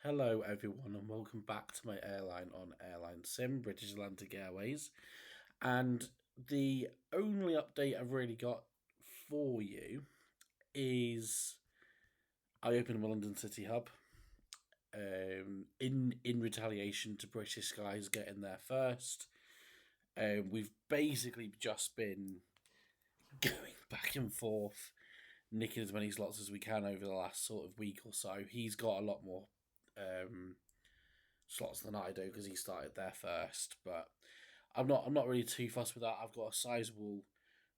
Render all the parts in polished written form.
Hello, everyone, and welcome back to my airline on AirlineSim, British Atlantic Airways. And the only update I've really got for you is I opened my London City hub in retaliation to British Skies getting there first. We've basically just been going back and forth, nicking as many slots as we can over the last sort of week or so. He's got a lot more um, slots than I do because he started there first. But I'm not really too fussed with that. I've got a sizable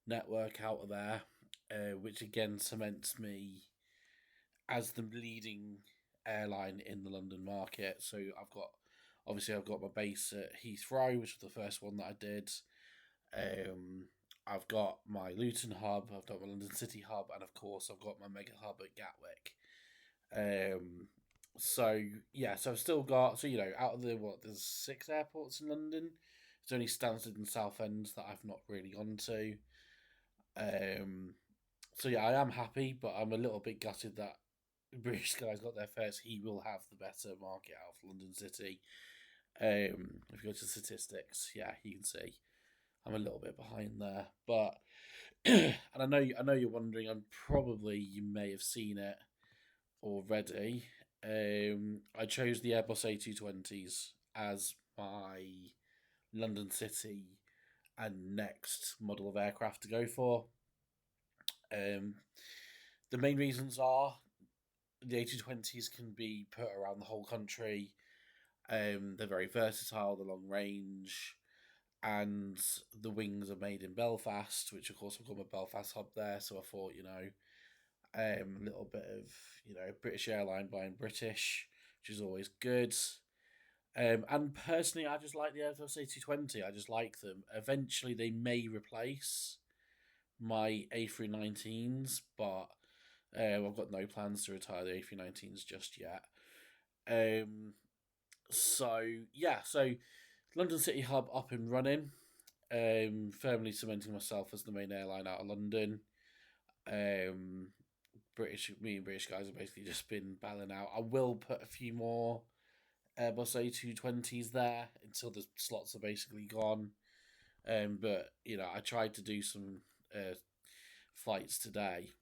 network out of there, which again cements me as the leading airline in the London market. So I've got my base at Heathrow, which was the first one that I did. I've got my Luton hub, I've got my London City hub, and of course I've got my mega hub at Gatwick. Um, so yeah, so I've still got out of the there's six airports in London. There's only Stansted and Southend that I've not really gone to. Um, so yeah, I am happy, but I'm a little bit gutted that British Sky's got there first. He will have the better market out of London City. If you go to statistics, yeah, you can see I'm a little bit behind there, but and I know you're wondering. I'm probably you may have seen it already. I chose the Airbus A220s as my London City and next model of aircraft to go for. Um, the main reasons are the A220s can be put around the whole country. They're very versatile, they're long range, and the wings are made in Belfast, which of course I've got my Belfast hub there. So I thought, a little bit of British airline buying British, which is always good. And personally, I just like the Airbus A220. I just like them. Eventually, they may replace my A319s, but I've got no plans to retire the A319s just yet. Um, so yeah, so London City Hub up and running. Firmly cementing myself as the main airline out of London. Um, me and British guys have basically just been battling out. I will put a few more Airbus A220s there until the slots are basically gone. But I tried to do some flights today,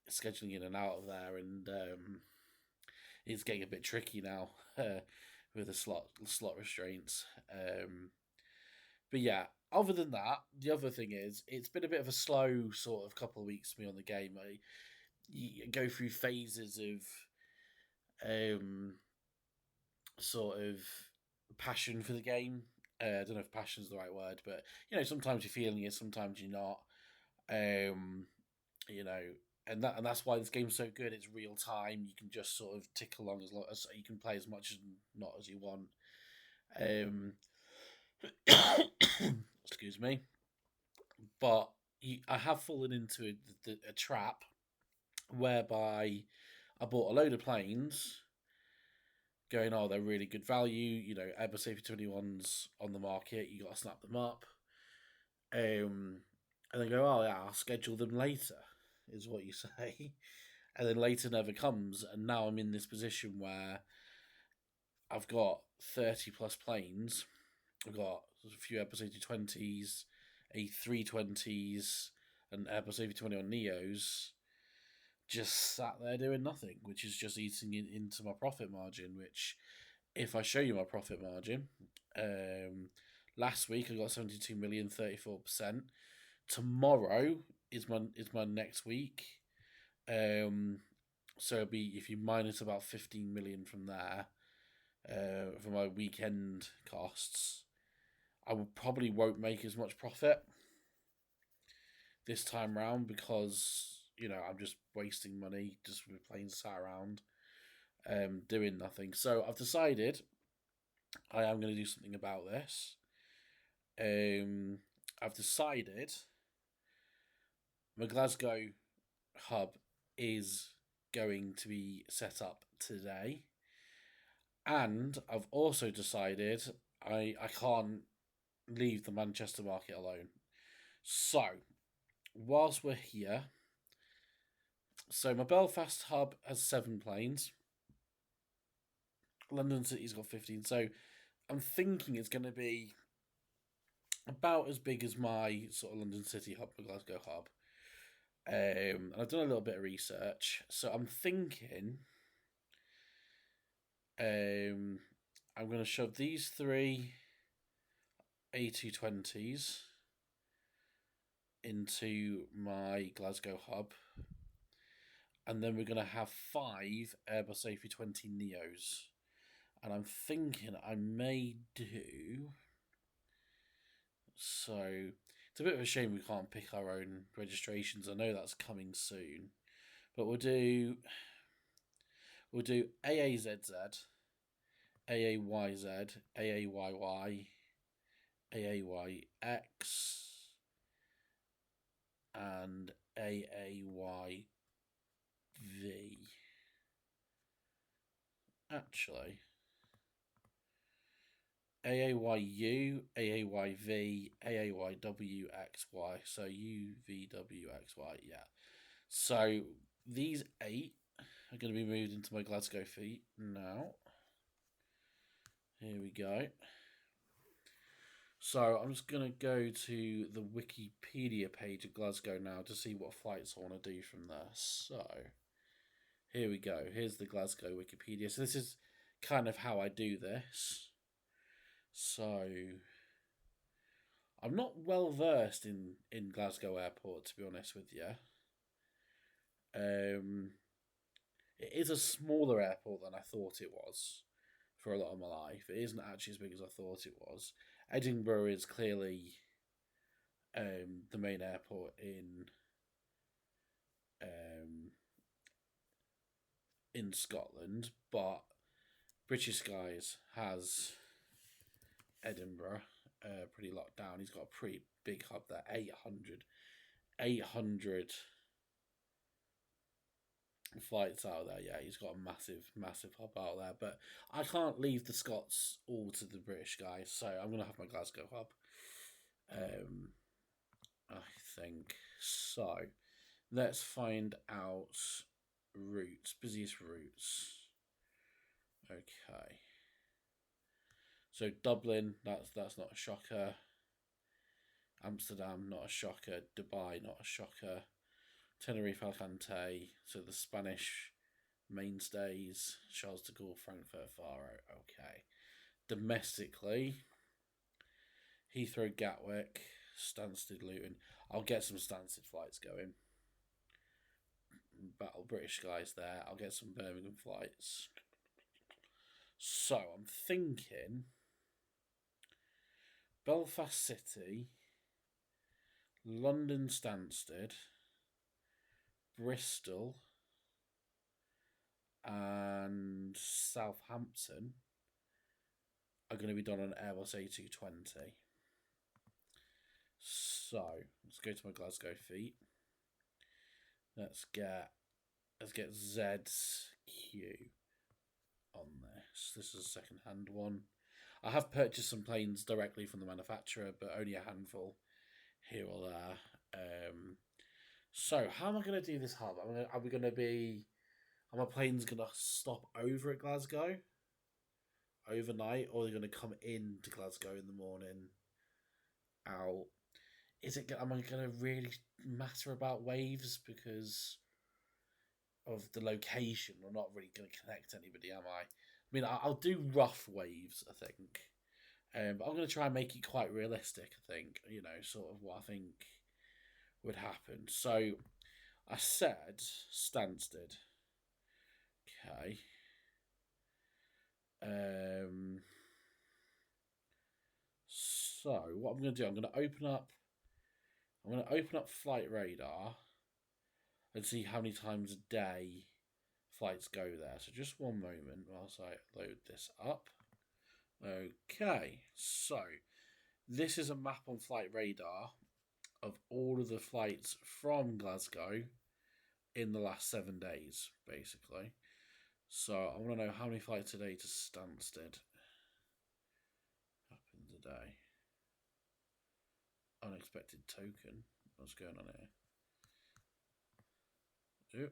scheduling in and out of there, and it's getting a bit tricky now with the slot restraints. But yeah, other than that, the other thing is it's been a bit of a slow sort of couple of weeks for me on the game. You go through phases of sort of passion for the game. I don't know if passion is the right word, but sometimes you're feeling it, sometimes you're not. Um, you know, and that's why this game's so good. It's real time. You can just sort of tick along as long as you can play as much as not as you want. Um, excuse me, but I have fallen into a trap whereby I bought a load of planes going, oh, they're really good value. Airbus A321s on the market. You got to snap them up. And then go, oh, yeah, I'll schedule them later, is what you say. And then later never comes. And now I'm in this position where I've got 30 plus planes. I've got a few Airbus A220s, A320s, and Airbus A321 Neos just sat there doing nothing, which is just eating into my profit margin. Which, if I show you my profit margin, last week I got 72 million, 34%. Tomorrow is my next week. So it'll be, if you minus about 15 million from there, for my weekend costs, I will probably won't make as much profit this time round because I'm just wasting money just with planes sat around doing nothing. So I've decided I am going to do something about this. I've decided my Glasgow hub is going to be set up today, and I've also decided I can't leave the Manchester market alone. So whilst we're here, so my Belfast hub has 7 planes. London City's got 15. So I'm thinking it's going to be about as big as my sort of London City hub, my Glasgow hub. And I've done a little bit of research, so I'm thinking I'm going to shove these three A220s into my Glasgow hub, and then we're going to have 5 Airbus A320 Neos. And I'm thinking I may do... So, it's a bit of a shame we can't pick our own registrations. I know that's coming soon. But we'll do AAZZ, AAYZ, AAYY, AAYX, and AAYV. Actually, AAYU, AAYV, AAYWXY. So UVWXY, yeah. So these 8 are going to be moved into my Glasgow feet now. Here we go. So I'm just going to go to the Wikipedia page of Glasgow now to see what flights I want to do from there. So here we go. Here's the Glasgow Wikipedia. So this is kind of how I do this. So I'm not well versed in Glasgow Airport, to be honest with you. It is a smaller airport than I thought it was for a lot of my life. It isn't actually as big as I thought it was. Edinburgh is clearly the main airport in Scotland, but British Skies has Edinburgh pretty locked down. He's got a pretty big hub there, 800 flights out there. Yeah, he's got a massive hub out there. But I can't leave the Scots all to the British guys, so I'm gonna have my Glasgow hub. I think so. Let's find out routes, busiest routes. Okay. So Dublin, that's not a shocker. Amsterdam, not a shocker. Dubai, not a shocker. Tenerife, Alicante, so the Spanish mainstays. Charles de Gaulle, Frankfurt, Faro. Okay. Domestically, Heathrow, Gatwick, Stansted, Luton. I'll get some Stansted flights going. Battle British Skies there. I'll get some Birmingham flights. So I'm thinking Belfast City, London Stansted, Bristol, and Southampton are going to be done on Airbus A220. So let's go to my Glasgow feet. Let's get ZQ on this. This is a second-hand one. I have purchased some planes directly from the manufacturer, but only a handful here or there. So how am I going to do this hub? Are my planes going to stop over at Glasgow overnight, or are they going to come into Glasgow in the morning, out? Am I going to really matter about waves because of the location? I'm not really going to connect anybody, am I? I mean, I'll do rough waves, I think. But I'm going to try and make it quite realistic, I think. You know, sort of what I think would happen. So, I said Stansted. Okay. So, what I'm going to do, I'm going to open up Flight Radar and see how many times a day flights go there. So just one moment whilst I load this up. Okay, so this is a map on Flight Radar of all of the flights from Glasgow in the last 7 days, basically. So I want to know how many flights a day to Stansted happened today. Unexpected token. What's going on here?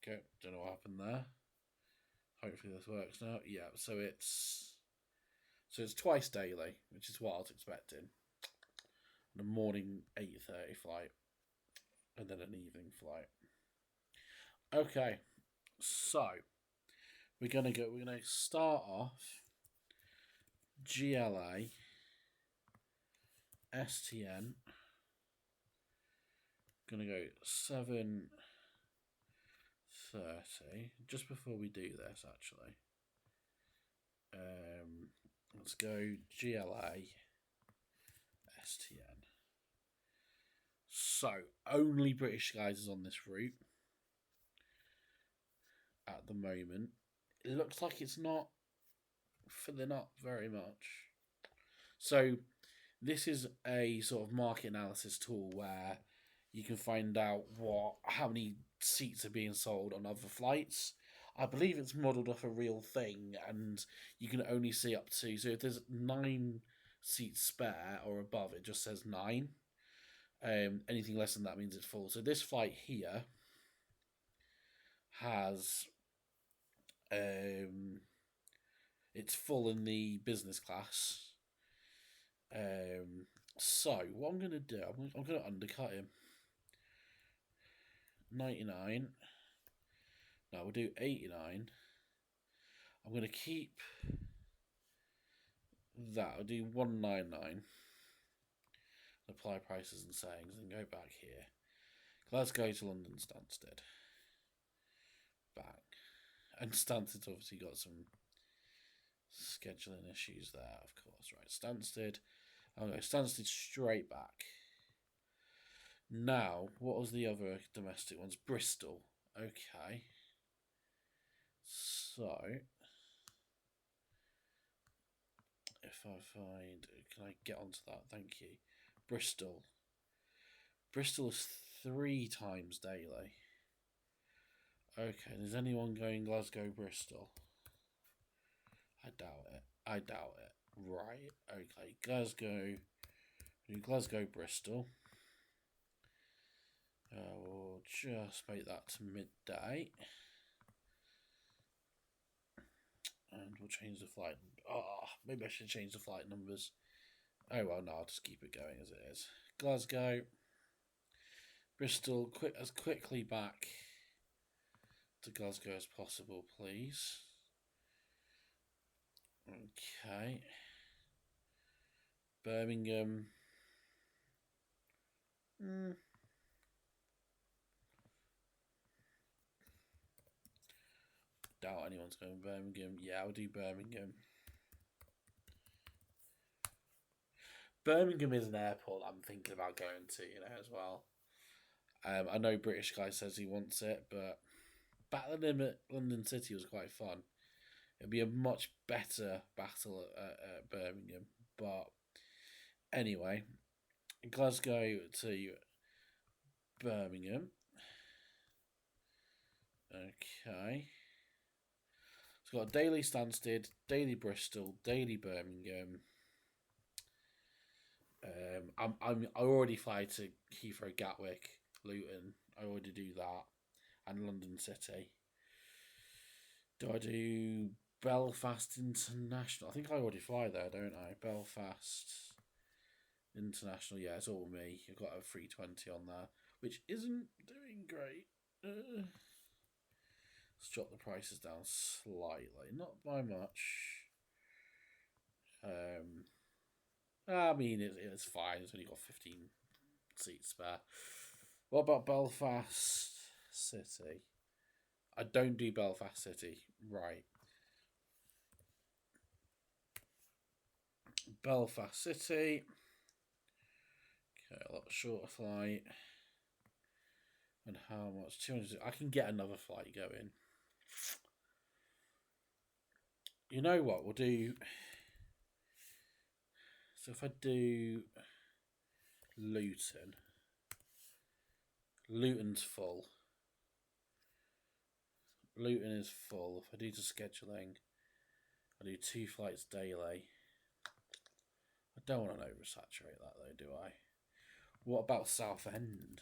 Okay, don't know what happened there. Hopefully this works now. Yeah, so it's twice daily, which is what I was expecting. The morning 8:30 flight, and then an evening flight. Okay, so we're gonna start off GLA STN. Gonna go 7:30. Just before we do this, actually, let's go GLA STN. So only British Skies is on this route at the moment. It looks like it's not filling up very much. So this is a sort of market analysis tool where you can find out how many seats are being sold on other flights. I believe it's modelled off a real thing, and you can only see up to, so if there's 9 seats spare or above, it just says 9. Anything less than that means it's full. So this flight here has it's full in the business class. So what I'm going to do, I'm going to undercut him. 99. No, we'll do 89. I'm going to keep that. I'll do 199. Apply prices and sayings, and go back here. Glasgow to London Stansted. Back. And Stansted's obviously got some scheduling issues there, of course. Right, Stansted. I'll go Stansted straight back. Now, what was the other domestic ones? Bristol. Okay. So, if I find... Can I get onto that? Thank you. Bristol. Bristol is 3 times daily. Okay, is anyone going Glasgow, Bristol? I doubt it. Right, okay. Glasgow, Bristol. We'll just make that to midday. And we'll change the flight. Maybe I should change the flight numbers. Oh well, no, I'll just keep it going as it is. Glasgow, Bristol, as quickly back to Glasgow as possible, please. Okay. Birmingham. Doubt anyone's going Birmingham. Yeah, I'll do Birmingham. Birmingham is an airport I'm thinking about going to, as well. I know British guy says he wants it, but battling him at London City was quite fun. It'd be a much better battle at Birmingham. But anyway, Glasgow to Birmingham. Okay. It's got daily Stansted, daily Bristol, daily Birmingham. I already fly to Heathrow, Gatwick, Luton. I already do that, and London City. Do I do Belfast International? I think I already fly there, don't I? Belfast International. Yeah, it's all me. I've got a 320 on there, which isn't doing great. Let's drop the prices down slightly, not by much. I mean, it's fine. It's only got 15 seats spare. What about Belfast City? I don't do Belfast City. Right. Belfast City. Okay, a lot shorter flight. And how much? 200. I can get another flight going. You know what? We'll do... So if I do Luton, Luton's full. Luton is full. If I do to scheduling, I do 2 flights daily. I don't want to oversaturate that though, do I? What about Southend?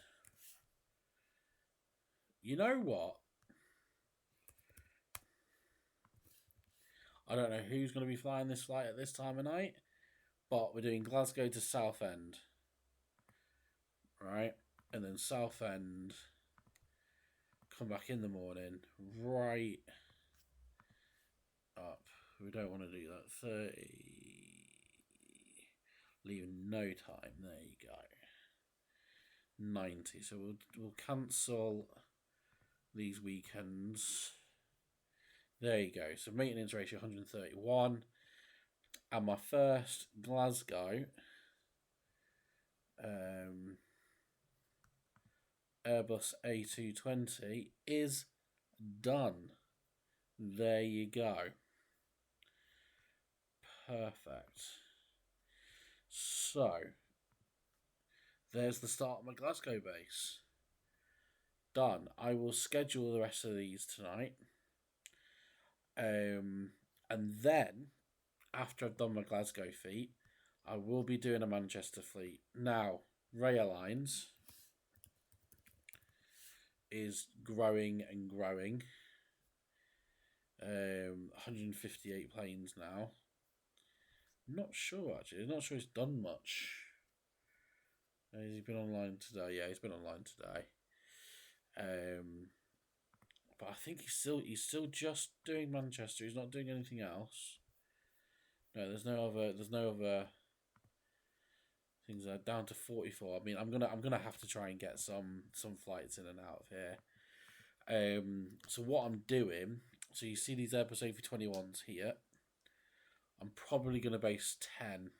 You know what? I don't know who's going to be flying this flight at this time of night, but we're doing Glasgow to Southend, right? And then Southend, come back in the morning, right up. We don't want to do that. 30, leaving no time. There you go. 90. So we'll cancel these weekends. There you go. So maintenance ratio 131. And my first Glasgow Airbus A220 is done. There you go. Perfect. So, there's the start of my Glasgow base. Done. I will schedule the rest of these tonight. And then, after I've done my Glasgow fleet, I will be doing a Manchester fleet. Now, Railines is growing and growing. 158 planes now. Not sure, actually. Not sure he's done much. Has he been online today? Yeah, he's been online today. But I think he's still just doing Manchester. He's not doing anything else. No, there's no other things. Are down to 44. I mean, I'm gonna have to try and get some flights in and out of here. So what I'm doing. So you see these Airbus A321s here. I'm probably gonna base 10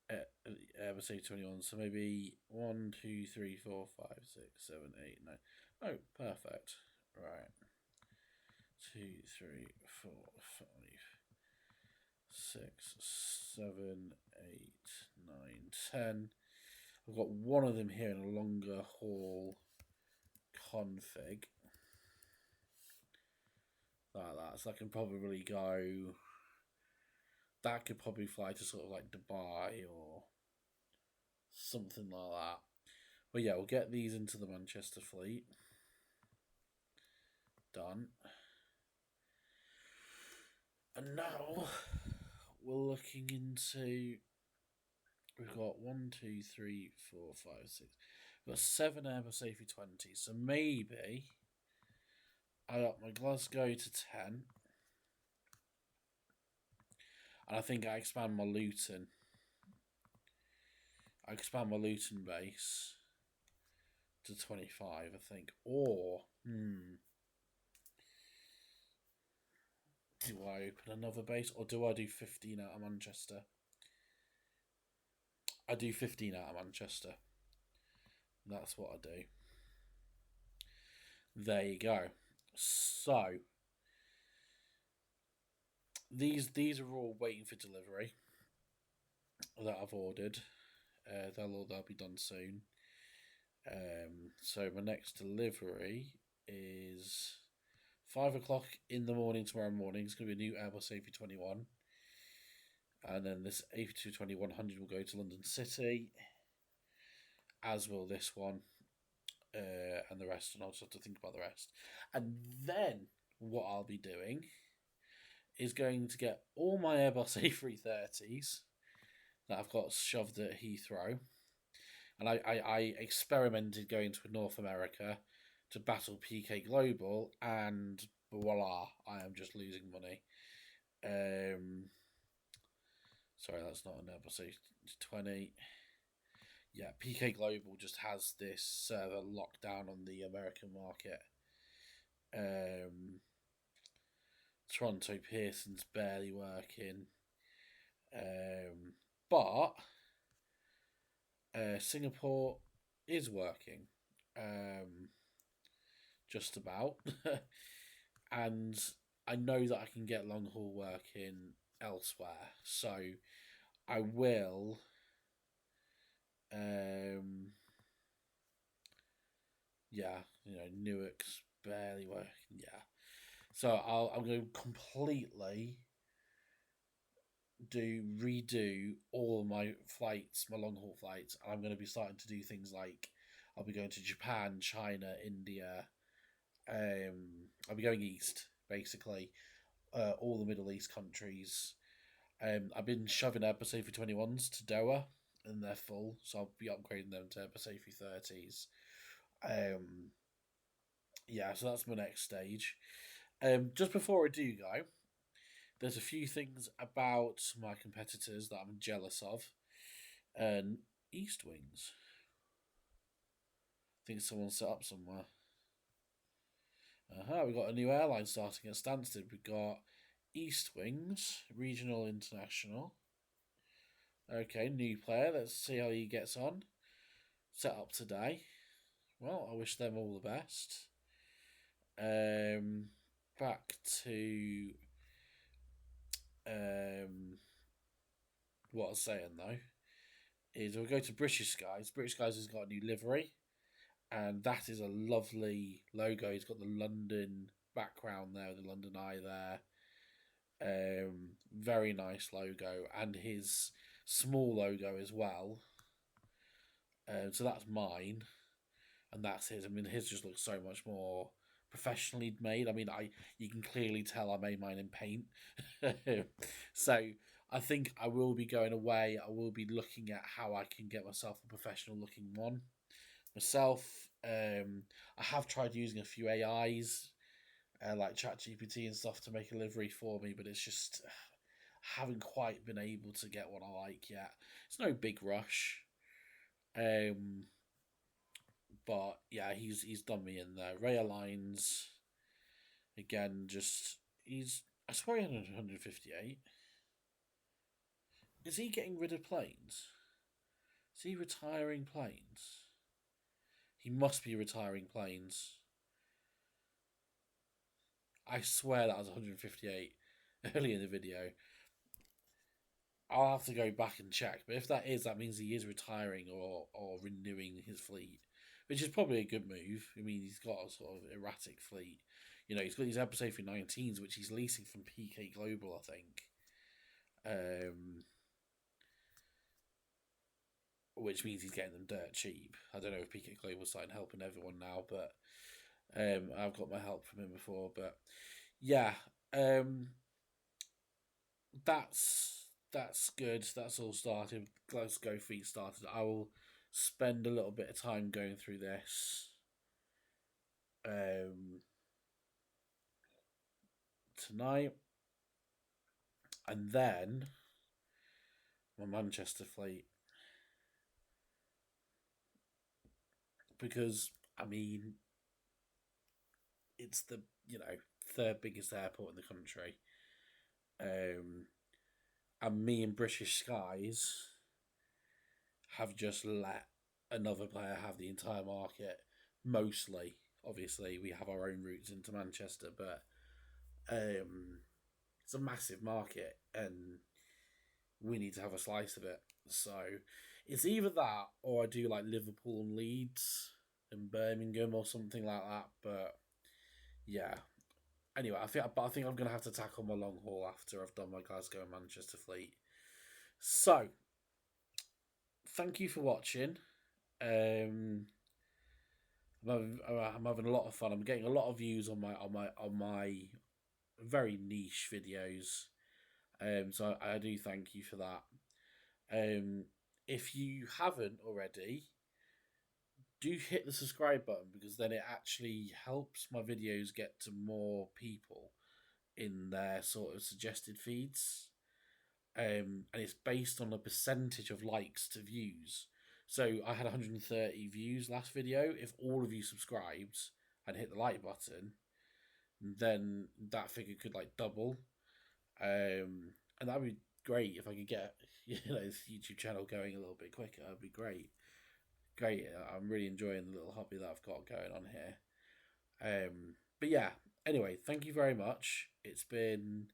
Airbus A321. So maybe 1, 2, 3, 4, 5, 6, 7, 8, 9. Oh, perfect. Right. 2, 3, 4, 5, 6, 7, 8, 9, 10. I've got one of them here in a longer haul config. Like that. So I can probably go. That could probably fly to sort of like Dubai or something like that. But yeah, we'll get these into the Manchester fleet. Done. And now we're looking into. We've got 1, 2, 3, 4, 5, 6. We've got 7 Airbus A320. So maybe I up my Glasgow to 10. And I think I expand my Luton. I expand my Luton base to 25, I think. Or, do I open another base? Or do I do 15 out of Manchester? I do 15 out of Manchester. That's what I do. There you go. So, these are all waiting for delivery that I've ordered. They'll be done soon. So my next delivery is 5 o'clock in the morning tomorrow morning. It's going to be a new Airbus A321. And then this A320-100 will go to London City, as will this one, and the rest. And I'll just have to think about the rest. And then what I'll be doing is going to get all my Airbus A330s that I've got shoved at Heathrow. And I experimented going to North America to battle PK Global, and voila, I am just losing money. Sorry, that's not an Airbus A20. Yeah, PK Global just has this server locked down on the American market. Toronto Pearson's barely working. But Singapore is working. Just about. And I know that I can get long haul working elsewhere. So I will Newark's barely working. Yeah. So I'm going to completely redo all my flights, my long haul flights, and I'm going to be starting to do things like I'll be going to Japan, China, India. I'll be going east basically. all the Middle East countries. I've been shoving Airbus A321s to Doha, and they're full, so I'll be upgrading them to Airbus A330s. Yeah, so that's my next stage. Just before I do go, there's a few things about my competitors that I'm jealous of. And East Wings. I think someone set up somewhere. We got a new airline starting at Stansted. We got East Wings, Regional International. Okay, new player. Let's see how he gets on. Set up today. Well, I wish them all the best. Back to what I was saying though is we'll go to British Skies. British Skies has got a new livery, and that is a lovely logo. He's got the London background there, the London Eye there. Very nice logo, and his small logo as well. So that's mine, and that's his. I mean, his just looks so much more professionally made. I mean, you can clearly tell I made mine in paint. So I think I will be going away. I will be looking at how I can get myself a professional looking one myself. I have tried using a few AIs like ChatGPT and stuff to make a livery for me, but it's just I haven't quite been able to get one I like yet. It's no big rush. But yeah, he's done me in there. Ray Aligns, again, just I swear he had 158. Is he getting rid of planes? Is he retiring planes? He must be retiring planes. I swear that was 158 early in the video. I'll have to go back and check. But if that is, that means he is retiring or renewing his fleet, which is probably a good move. I mean, he's got a sort of erratic fleet. You know, he's got these Airbus A319s, which he's leasing from PK Global, I think. Which means he's getting them dirt cheap. I don't know if PK Global's starting helping everyone now, but I've got my help from him before. But yeah, that's good. That's all started. Glasgow feet started. I will spend a little bit of time going through this tonight, and then my Manchester fleet, because I mean it's the third biggest airport in the country, and me and British Skies have just let another player have the entire market. Mostly, obviously, we have our own routes into Manchester, but it's a massive market, and we need to have a slice of it. So it's either that, or I do like Liverpool and Leeds and Birmingham or something like that. But yeah. Anyway, I think I'm gonna have to tackle my long haul after I've done my Glasgow and Manchester fleet. So, thank you for watching. I'm having a lot of fun. I'm getting a lot of views on my very niche videos. So I do thank you for that. If you haven't already, do hit the subscribe button, because then it actually helps my videos get to more people in their sort of suggested feeds. And it's based on a percentage of likes to views. So I had 130 views last video. If all of you subscribed and hit the like button, then that figure could like double. And that would be great if I could get this YouTube channel going a little bit quicker. That'd be great. I'm really enjoying the little hobby that I've got going on here. But yeah, anyway, thank you very much. It's been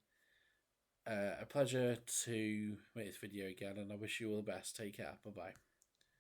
a pleasure to make this video again, and I wish you all the best. Take care. Bye bye.